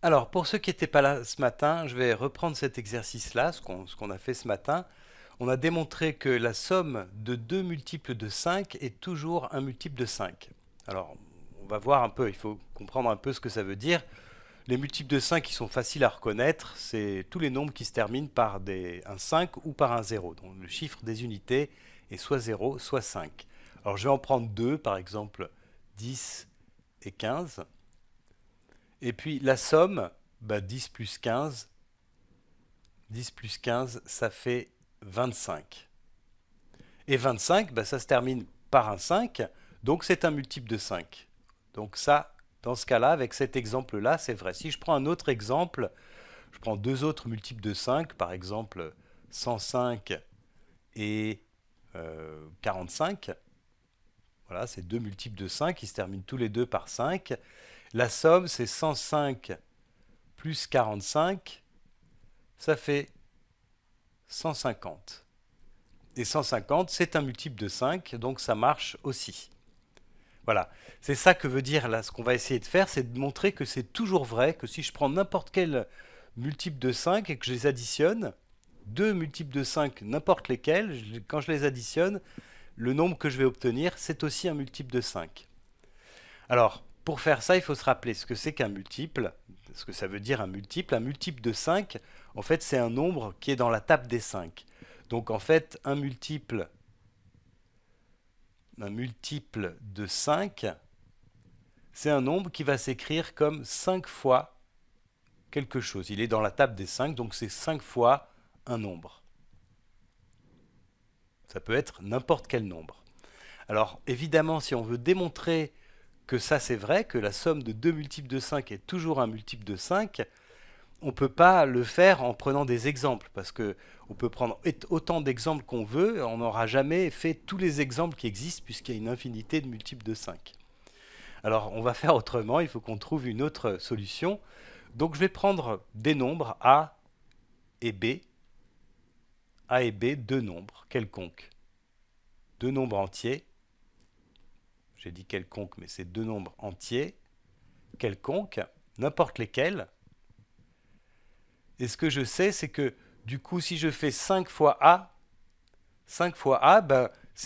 Alors, pour ceux qui n'étaient pas là ce matin, je vais reprendre cet exercice-là, ce qu'on a fait ce matin. On a démontré que la somme de deux multiples de 5 est toujours un multiple de 5. Alors, on va voir un peu, il faut comprendre un peu ce que ça veut dire. Les multiples de 5 qui sont faciles à reconnaître, c'est tous les nombres qui se terminent par un 5 ou par un 0. Donc le chiffre des unités est soit 0, soit 5. Alors je vais en prendre deux, par exemple 10 et 15. Et puis la somme, 10 plus 15, 10 plus 15, ça fait 25. Et 25, ça se termine par un 5, donc c'est un multiple de 5. Donc ça, dans ce cas-là, avec cet exemple-là, c'est vrai. Si je prends un autre exemple, je prends deux autres multiples de 5, par exemple 105 et 45. Voilà, c'est deux multiples de 5 qui se terminent tous les deux par 5. La somme, c'est 105 plus 45, ça fait 150. Et 150, c'est un multiple de 5, donc ça marche aussi. Voilà, c'est ça que veut dire là, ce qu'on va essayer de faire, c'est de montrer que c'est toujours vrai, que si je prends n'importe quel multiple de 5 et que je les additionne, deux multiples de 5, n'importe lesquels, quand je les additionne, le nombre que je vais obtenir, c'est aussi un multiple de 5. Alors, pour faire ça, il faut se rappeler ce que c'est qu'un multiple, ce que ça veut dire un multiple. Un multiple de 5, en fait, c'est un nombre qui est dans la table des 5. Donc, en fait, un multiple de 5, c'est un nombre qui va s'écrire comme 5 fois quelque chose. Il est dans la table des 5, donc c'est 5 fois un nombre. Ça peut être n'importe quel nombre. Alors, évidemment, si on veut démontrer que ça c'est vrai, que la somme de deux multiples de 5 est toujours un multiple de 5, on ne peut pas le faire en prenant des exemples, parce que on peut prendre autant d'exemples qu'on veut, on n'aura jamais fait tous les exemples qui existent, puisqu'il y a une infinité de multiples de 5. Alors on va faire autrement, il faut qu'on trouve une autre solution. Donc je vais prendre des nombres et B, A et B, deux nombres quelconques. Deux nombres entiers, j'ai dit quelconques, mais c'est deux nombres entiers, quelconques, n'importe lesquels. Et ce que je sais, c'est que du coup, si je fais 5 fois A, c'est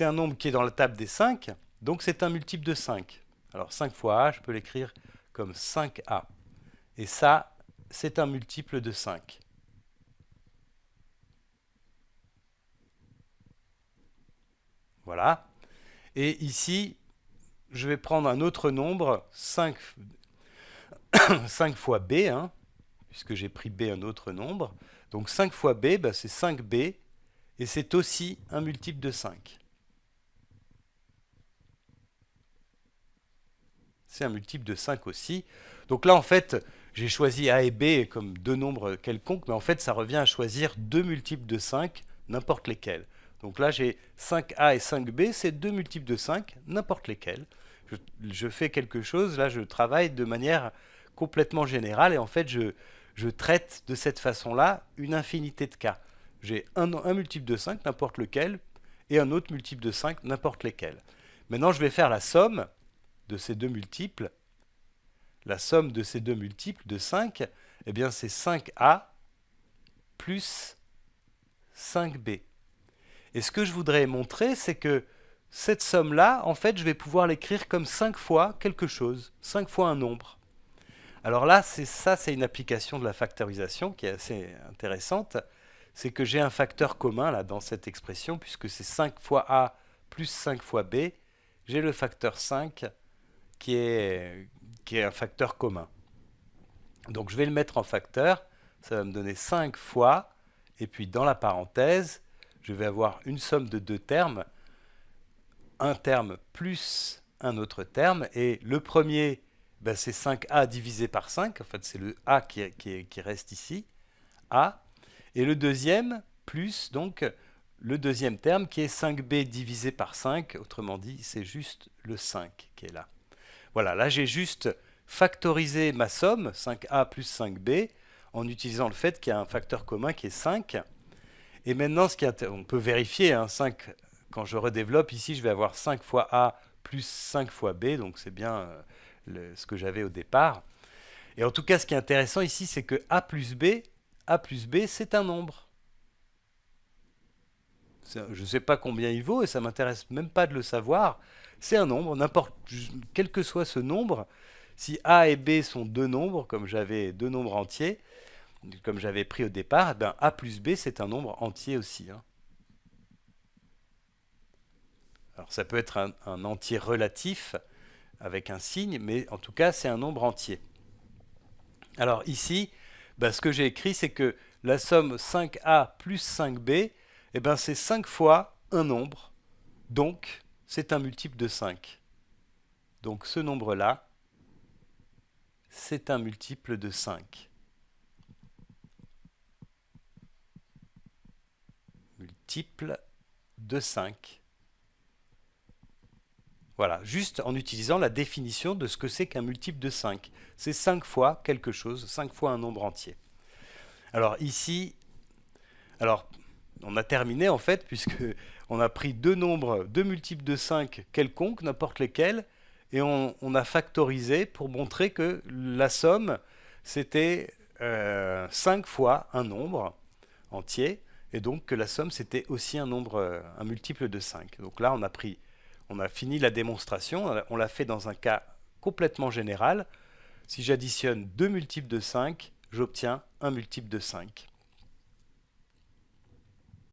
un nombre qui est dans la table des 5, donc c'est un multiple de 5. Alors 5 fois A, je peux l'écrire comme 5A. Et ça, c'est un multiple de 5. Voilà. Et ici, je vais prendre un autre nombre, 5, 5 fois B, hein, puisque j'ai pris B un autre nombre. Donc 5 fois B, c'est 5B, et c'est aussi un multiple de 5. C'est un multiple de 5 aussi. Donc là, en fait, j'ai choisi A et B comme deux nombres quelconques, mais en fait, ça revient à choisir deux multiples de 5, n'importe lesquels. Donc là, j'ai 5A et 5B, c'est deux multiples de 5, n'importe lesquels. Je fais quelque chose, là, je travaille de manière complètement générale, et en fait, je traite de cette façon-là une infinité de cas. J'ai un multiple de 5, n'importe lequel, et un autre multiple de 5, n'importe lesquels. Maintenant, je vais faire la somme de ces deux multiples. La somme de ces deux multiples de 5, eh bien c'est 5A plus 5B. Et ce que je voudrais montrer, c'est que cette somme-là, en fait, je vais pouvoir l'écrire comme 5 fois quelque chose, 5 fois un nombre. Alors là, c'est une application de la factorisation qui est assez intéressante. C'est que j'ai un facteur commun là dans cette expression, puisque c'est 5 fois A plus 5 fois B. J'ai le facteur 5 qui est, qui est un facteur commun. Donc je vais le mettre en facteur, ça va me donner 5 fois, et puis dans la parenthèse, je vais avoir une somme de deux termes, un terme plus un autre terme, et le premier, c'est 5a divisé par 5, en fait c'est le a qui reste ici, a, et le deuxième, plus donc le deuxième terme qui est 5b divisé par 5, autrement dit c'est juste le 5 qui est là. Voilà, là j'ai juste factorisé ma somme, 5a plus 5b, en utilisant le fait qu'il y a un facteur commun qui est 5. Et maintenant, on peut vérifier, 5, quand je redéveloppe, ici je vais avoir 5 fois a plus 5 fois b, donc c'est bien ce que j'avais au départ. Et en tout cas, ce qui est intéressant ici, c'est que a plus b, c'est un nombre. Je ne sais pas combien il vaut et ça m'intéresse même pas de le savoir. C'est un nombre, n'importe, quel que soit ce nombre. Si a et b sont deux nombres, comme j'avais deux nombres entiers, comme j'avais pris au départ, eh ben a plus b c'est un nombre entier aussi, hein. Alors ça peut être un entier relatif avec un signe, mais en tout cas c'est un nombre entier. Alors ici, ben, ce que j'ai écrit, c'est que la somme 5a plus 5b, eh ben, c'est 5 fois un nombre, donc c'est un multiple de 5. Donc ce nombre-là, c'est un multiple de 5. Multiple de 5. Voilà, juste en utilisant la définition de ce que c'est qu'un multiple de 5. C'est 5 fois quelque chose, 5 fois un nombre entier. Alors ici, alors on a terminé en fait, puisque on a pris deux nombres, deux multiples de 5 quelconques, n'importe lesquels, et on a factorisé pour montrer que la somme, c'était 5 fois un nombre entier, et donc que la somme, c'était aussi un nombre, un multiple de 5. Donc là, on a fini la démonstration, on l'a fait dans un cas complètement général. Si j'additionne deux multiples de 5, j'obtiens un multiple de 5.